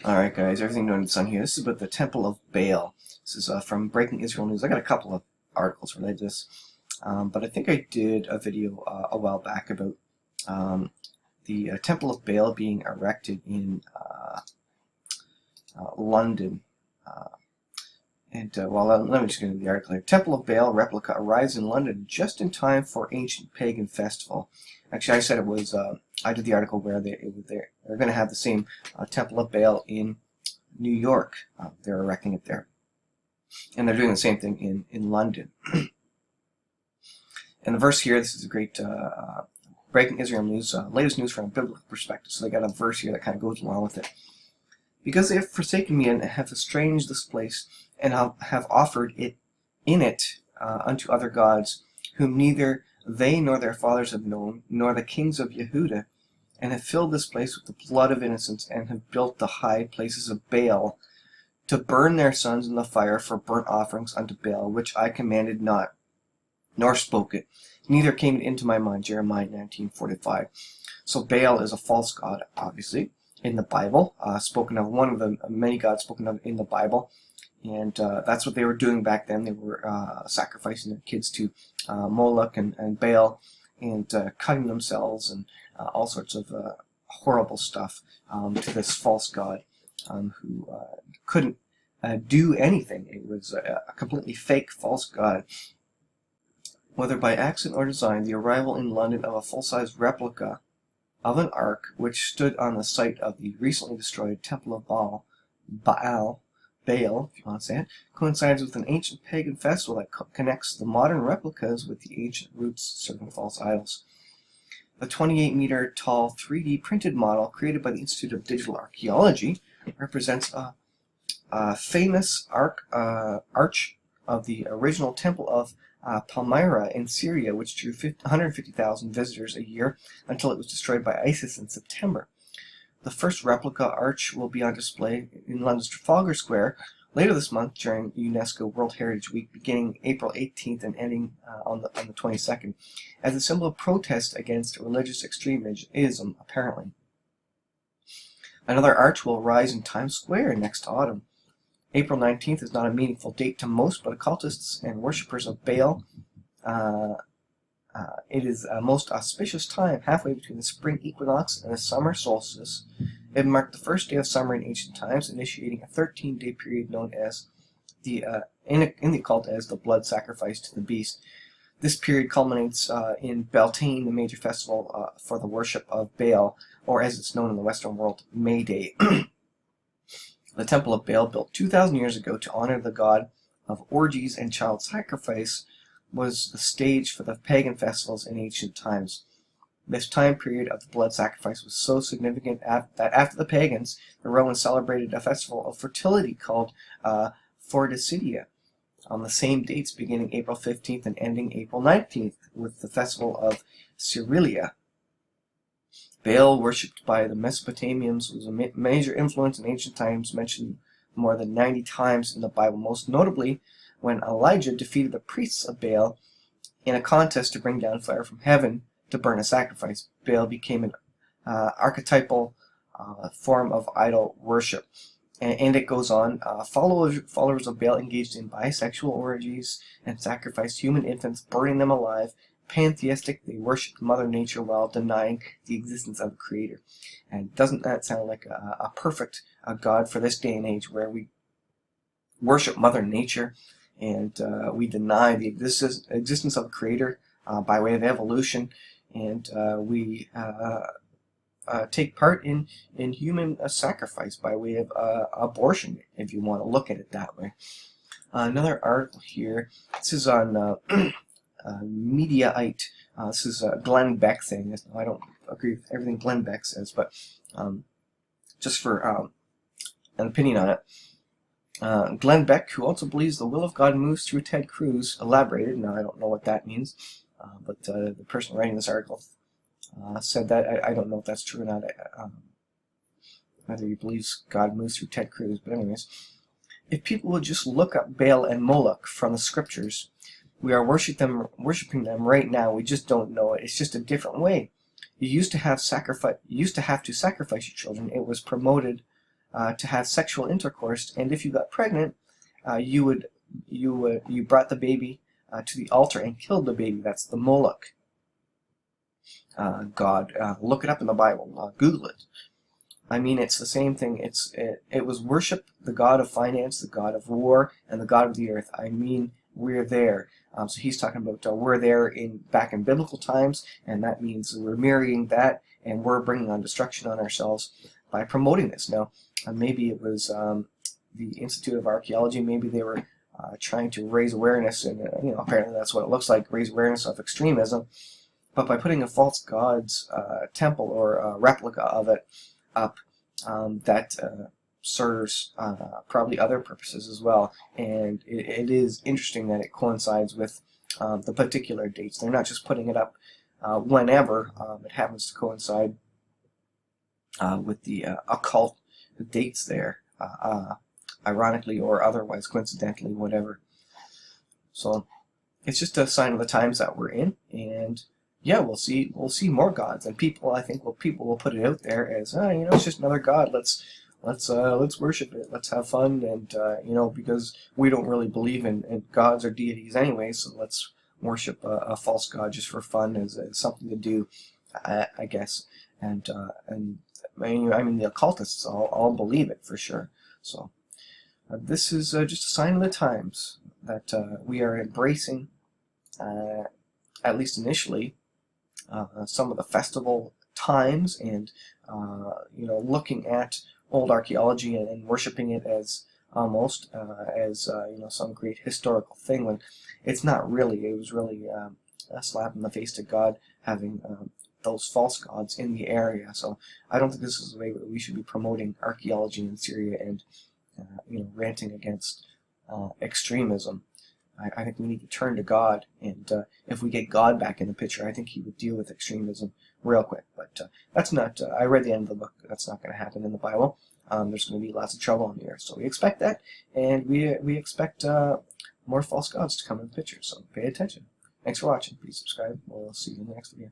Alright guys, everything known to the sun here. This is about the Temple of Baal. This is from Breaking Israel News. I got a couple of articles related to this, but I think I did a video a while back about the Temple of Baal being erected in London. Let me just get into the article here. Temple of Baal replica arrives in London just in time for ancient pagan festival. Actually, I said it was. I did the article where they're going to have the same Temple of Baal in New York. They're erecting it there, and they're doing the same thing in London. And the verse here. This is a great Breaking Israel News, latest news from a biblical perspective. So they got a verse here that kind of goes along with it. Because they have forsaken me and have estranged this place, and have offered it in it unto other gods, whom neither they nor their fathers have known, nor the kings of Yehudah, and have filled this place with the blood of innocents, and have built the high places of Baal, to burn their sons in the fire for burnt offerings unto Baal, which I commanded not, nor spoke it, neither came it into my mind. Jeremiah 19:45. So Baal is a false god, obviously, in the Bible, spoken of, one of the many gods spoken of in the Bible. And that's what they were doing back then. They were sacrificing their kids to Moloch and Baal, and cutting themselves, and all sorts of horrible stuff to this false god who couldn't do anything. It was a completely fake false god. Whether by accident or design, the arrival in London of a full-size replica of an ark which stood on the site of the recently destroyed Temple of Baal, if you want to say it, coincides with an ancient pagan festival that connects the modern replicas with the ancient roots serving false idols. The 28-meter tall 3D printed model created by the Institute of Digital Archaeology represents a famous arch of the original Temple of Palmyra in Syria, which drew 150,000 visitors a year until it was destroyed by ISIS in September. The first replica arch will be on display in London's Trafalgar Square later this month during UNESCO World Heritage Week, beginning April 18th and ending on the 22nd, as a symbol of protest against religious extremism, apparently. Another arch will rise in Times Square next autumn. April 19th is not a meaningful date to most, but occultists and worshippers of Baal. It is a most auspicious time, halfway between the spring equinox and the summer solstice. It marked the first day of summer in ancient times, initiating a 13-day period known as in the occult as the blood sacrifice to the beast. This period culminates in Beltane, the major festival for the worship of Baal, or as it's known in the Western world, May Day. The Temple of Baal, built 2,000 years ago to honor the god of orgies and child sacrifice, was the stage for the pagan festivals in ancient times. This time period of the blood sacrifice was so significant that after the pagans, the Romans celebrated a festival of fertility called Forticidia on the same dates, beginning April 15th and ending April 19th, with the festival of Cyrilia. Baal, worshipped by the Mesopotamians, was a major influence in ancient times, mentioned more than 90 times in the Bible, most notably when Elijah defeated the priests of Baal in a contest to bring down fire from heaven to burn a sacrifice. Baal became an archetypal form of idol worship. And it goes on, followers of Baal engaged in bisexual orgies and sacrificed human infants, burning them alive. Pantheistic, they worshipped Mother Nature while denying the existence of a creator. And doesn't that sound like a perfect God for this day and age, where we worship Mother Nature and we deny the existence of a creator by way of evolution, and we take part in human sacrifice by way of abortion, if you want to look at it that way. Another article here, this is on Mediaite. This is Glenn Beck saying this. I don't agree with everything Glenn Beck says, but just for an opinion on it. Glenn Beck, who also believes the will of God moves through Ted Cruz, elaborated. Now, I don't know what that means, but the person writing this article said that. I don't know if that's true or not, whether he believes God moves through Ted Cruz, but anyways. If people would just look up Baal and Moloch from the scriptures, we are worshiping them right now. We just don't know it. It's just a different way. You used to have to sacrifice your children. It was promoted to have sexual intercourse, and if you got pregnant, you brought the baby to the altar and killed the baby. That's the Moloch god. Look it up in the Bible. Google it. I mean, it's the same thing. It was worship the god of finance, the god of war, and the god of the earth. I mean, we're there. So he's talking about we're there back in biblical times, and that means we're mirroring that, and we're bringing on destruction on ourselves by promoting this. Now, maybe it was the Institute of Archaeology. Maybe they were trying to raise awareness, and apparently that's what it looks like, raise awareness of extremism. But by putting a false god's temple or a replica of it up, that serves probably other purposes as well. And it is interesting that it coincides with the particular dates. They're not just putting it up whenever. It happens to coincide with the occult dates there, ironically or otherwise, coincidentally, whatever. So it's just a sign of the times that we're in, and yeah, we'll see more gods, and people, I think, people will put it out there as, it's just another god. Let's worship it. Let's have fun, and because we don't really believe in gods or deities anyway, so let's worship a false god just for fun as something to do, I guess. And I mean the occultists all believe it for sure. So this is just a sign of the times that we are embracing, at least initially, some of the festival times, and looking at old archaeology and worshiping it as almost as some great historical thing, when it's not really. It was really a slap in the face to God having those false gods in the area. So I don't think this is the way we should be promoting archaeology in Syria and ranting against extremism. I think we need to turn to God, and if we get God back in the picture, I think He would deal with extremism real quick. But that's not. I read the end of the book. That's not going to happen in the Bible. There's going to be lots of trouble on the earth, so we expect that, and we expect more false gods to come in the picture. So pay attention. Thanks for watching. Please subscribe. We'll see you in the next video.